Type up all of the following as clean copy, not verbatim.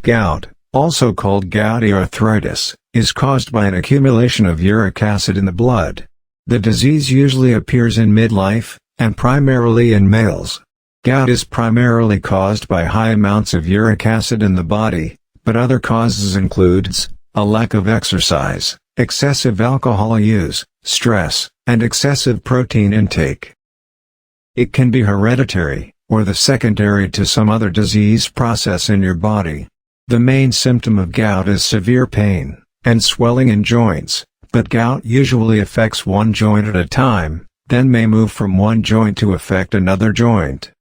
Gout, also called gouty arthritis, is caused by an accumulation of uric acid in the blood. The disease usually appears in midlife, and primarily in males. Gout is primarily caused by high amounts of uric acid in the body, but other causes includes a lack of exercise, excessive alcohol use, stress, and excessive protein intake. It can be hereditary, or the secondary to some other disease process in your body. The main symptom of gout is severe pain and swelling in joints, but gout usually affects one joint at a time, then may move from one joint to affect another joint.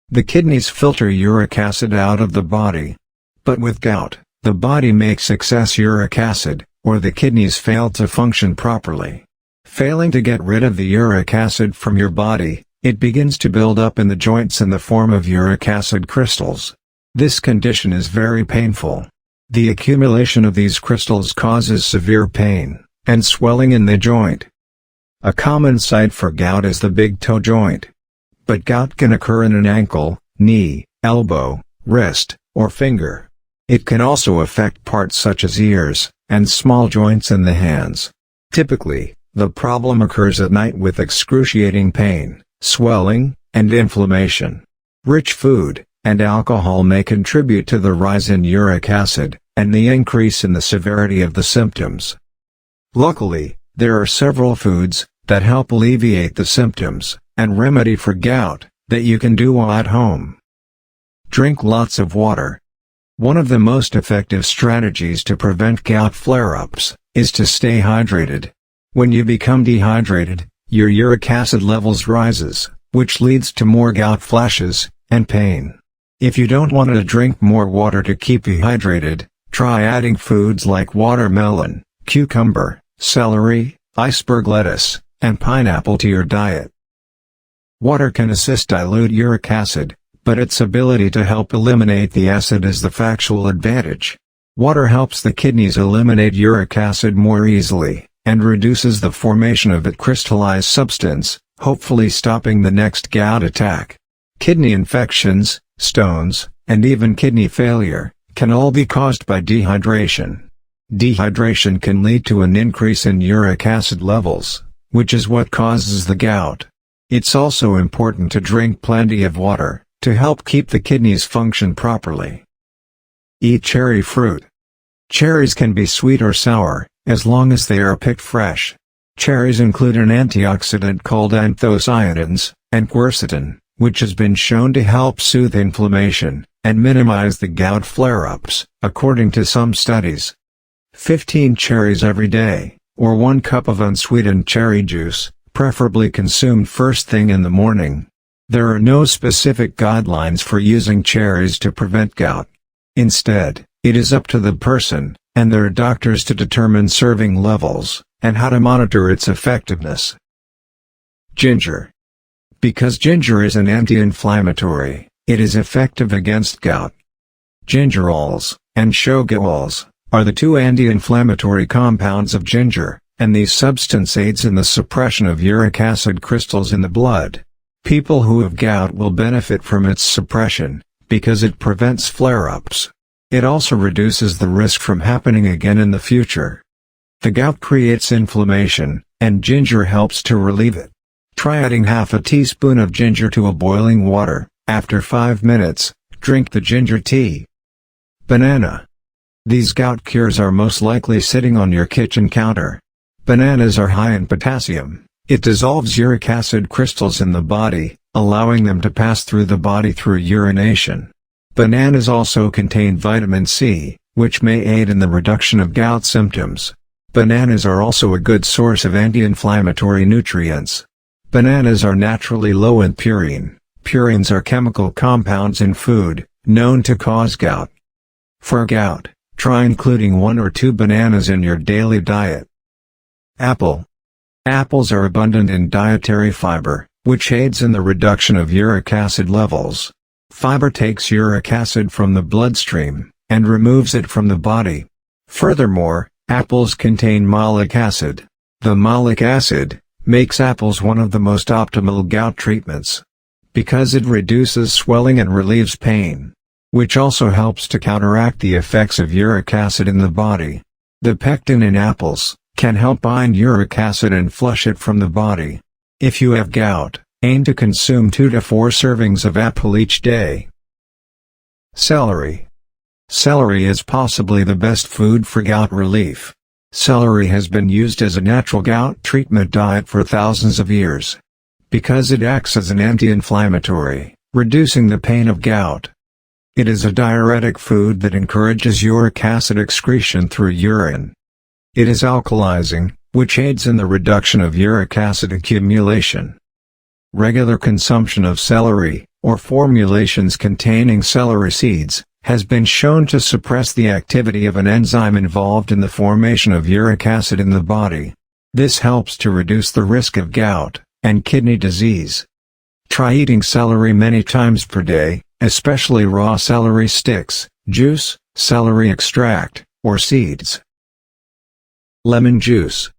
The kidneys filter uric acid out of the body. But with gout, the body makes excess uric acid, or the kidneys fail to function properly. Failing to get rid of the uric acid from your body, it begins to build up in the joints in the form of uric acid crystals. This condition is very painful. The accumulation of these crystals causes severe pain and swelling in the joint. A common site for gout is the big toe joint. But gout can occur in an ankle, knee, elbow, wrist, or finger. It can also affect parts such as ears, and small joints in the hands. Typically, the problem occurs at night with excruciating pain, swelling, and inflammation. Rich food and alcohol may contribute to the rise in uric acid, and the increase in the severity of the symptoms. Luckily, there are several foods that help alleviate the symptoms and remedy for gout that you can do while at home. Drink lots of water. One of the most effective strategies to prevent gout flare-ups is to stay hydrated. When you become dehydrated, your uric acid levels rises, which leads to more gout flashes and pain. If you don't want to drink more water to keep you hydrated, try adding foods like watermelon, cucumber, celery, iceberg lettuce, and pineapple to your diet. Water can assist dilute uric acid, but its ability to help eliminate the acid is the factual advantage. Water helps the kidneys eliminate uric acid more easily, and reduces the formation of that crystallized substance, hopefully stopping the next gout attack. Kidney infections, stones, and even kidney failure can all be caused by dehydration. Dehydration can lead to an increase in uric acid levels, which is what causes the gout. It's also important to drink plenty of water to help keep the kidneys function properly. Eat cherry fruit. Cherries can be sweet or sour, as long as they are picked fresh. Cherries include an antioxidant called anthocyanins, and quercetin, which has been shown to help soothe inflammation and minimize the gout flare-ups, according to some studies. 15 cherries every day, or 1 cup of unsweetened cherry juice, preferably consumed first thing in the morning. There are no specific guidelines for using cherries to prevent gout. Instead, it is up to the person and their doctors to determine serving levels and how to monitor its effectiveness. Ginger. Because ginger is an anti-inflammatory, it is effective against gout. Gingerols and shogaols are the 2 anti-inflammatory compounds of ginger, and these substance aids in the suppression of uric acid crystals in the blood. People who have gout will benefit from its suppression, because it prevents flare-ups. It also reduces the risk from happening again in the future. The gout creates inflammation, and ginger helps to relieve it. Try adding half a teaspoon of ginger to a boiling water. After 5 minutes, drink the ginger tea. Banana. These gout cures are most likely sitting on your kitchen counter. Bananas are high in potassium. It dissolves uric acid crystals in the body, allowing them to pass through the body through urination. Bananas also contain vitamin C, which may aid in the reduction of gout symptoms. Bananas are also a good source of anti-inflammatory nutrients. Bananas are naturally low in purine. Purines are chemical compounds in food, known to cause gout. For gout, try including 1 or 2 bananas in your daily diet. Apple. Apples are abundant in dietary fiber, which aids in the reduction of uric acid levels. Fiber takes uric acid from the bloodstream, and removes it from the body. Furthermore, apples contain malic acid. The malic acid makes apples one of the most optimal gout treatments, because it reduces swelling and relieves pain. which also helps to counteract the effects of uric acid in the body. The pectin in apples can help bind uric acid and flush it from the body. If you have gout, aim to consume 2 to 4 servings of apple each day. Celery. Celery is possibly the best food for gout relief. Celery has been used as a natural gout treatment diet for thousands of years, because it acts as an anti-inflammatory, reducing the pain of gout. It is a diuretic food that encourages uric acid excretion through urine. It is alkalizing, which aids in the reduction of uric acid accumulation. Regular consumption of celery, or formulations containing celery seeds, has been shown to suppress the activity of an enzyme involved in the formation of uric acid in the body. This helps to reduce the risk of gout and kidney disease. Try eating celery many times per day, especially raw celery sticks, juice, celery extract, or seeds. Lemon juice.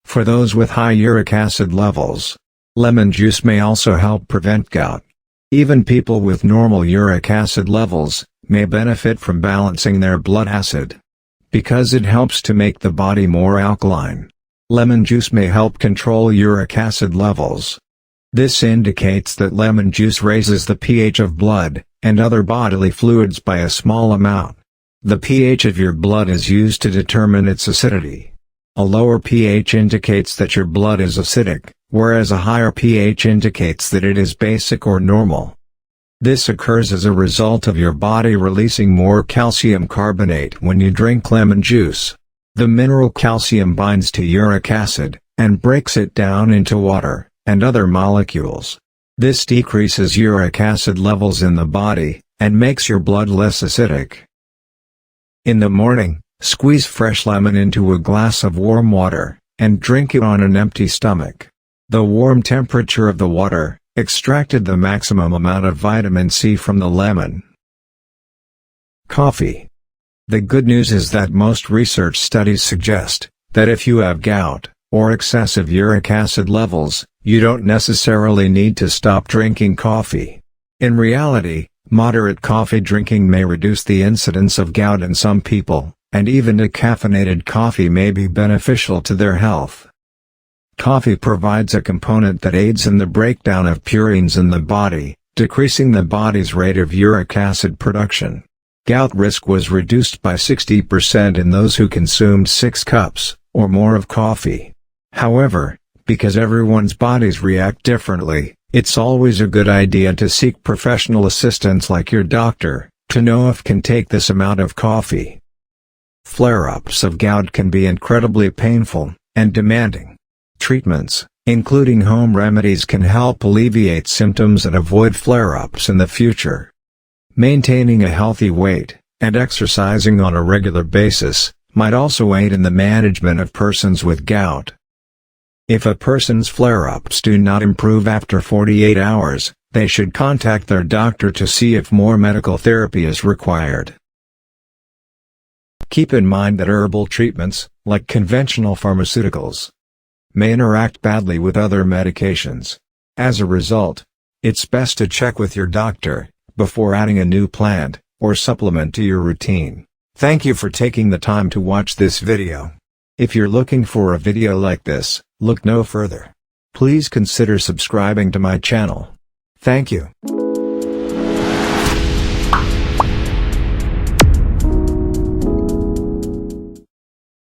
For those with high uric acid levels, lemon juice may also help prevent gout. Even people with normal uric acid levels may benefit from balancing their blood acid, because it helps to make the body more alkaline. Lemon juice may help control uric acid levels. This indicates that lemon juice raises the pH of blood and other bodily fluids by a small amount. The pH of your blood is used to determine its acidity. A lower pH indicates that your blood is acidic, whereas a higher pH indicates that it is basic or normal. This occurs as a result of your body releasing more calcium carbonate when you drink lemon juice. The mineral calcium binds to uric acid, and breaks it down into water and other molecules. This decreases uric acid levels in the body, and makes your blood less acidic. In the morning, squeeze fresh lemon into a glass of warm water, and drink it on an empty stomach. The warm temperature of the water extracted the maximum amount of vitamin C from the lemon. Coffee. The good news is that most research studies suggest that if you have gout, or excessive uric acid levels, you don't necessarily need to stop drinking coffee. In reality, moderate coffee drinking may reduce the incidence of gout in some people, and even decaffeinated coffee may be beneficial to their health. Coffee provides a component that aids in the breakdown of purines in the body, decreasing the body's rate of uric acid production. Gout risk was reduced by 60% in those who consumed 6 cups, or more of coffee. However, because everyone's bodies react differently, it's always a good idea to seek professional assistance like your doctor, to know if can take this amount of coffee. Flare-ups of gout can be incredibly painful and demanding. Treatments, including home remedies, can help alleviate symptoms and avoid flare-ups in the future. Maintaining a healthy weight, and exercising on a regular basis, might also aid in the management of persons with gout. If a person's flare-ups do not improve after 48 hours, they should contact their doctor to see if more medical therapy is required. Keep in mind that herbal treatments, like conventional pharmaceuticals, may interact badly with other medications. As a result, it's best to check with your doctor before adding a new plant or supplement to your routine. Thank you for taking the time to watch this video. If you're looking for a video like this, look no further. Please consider subscribing to my channel. Thank you.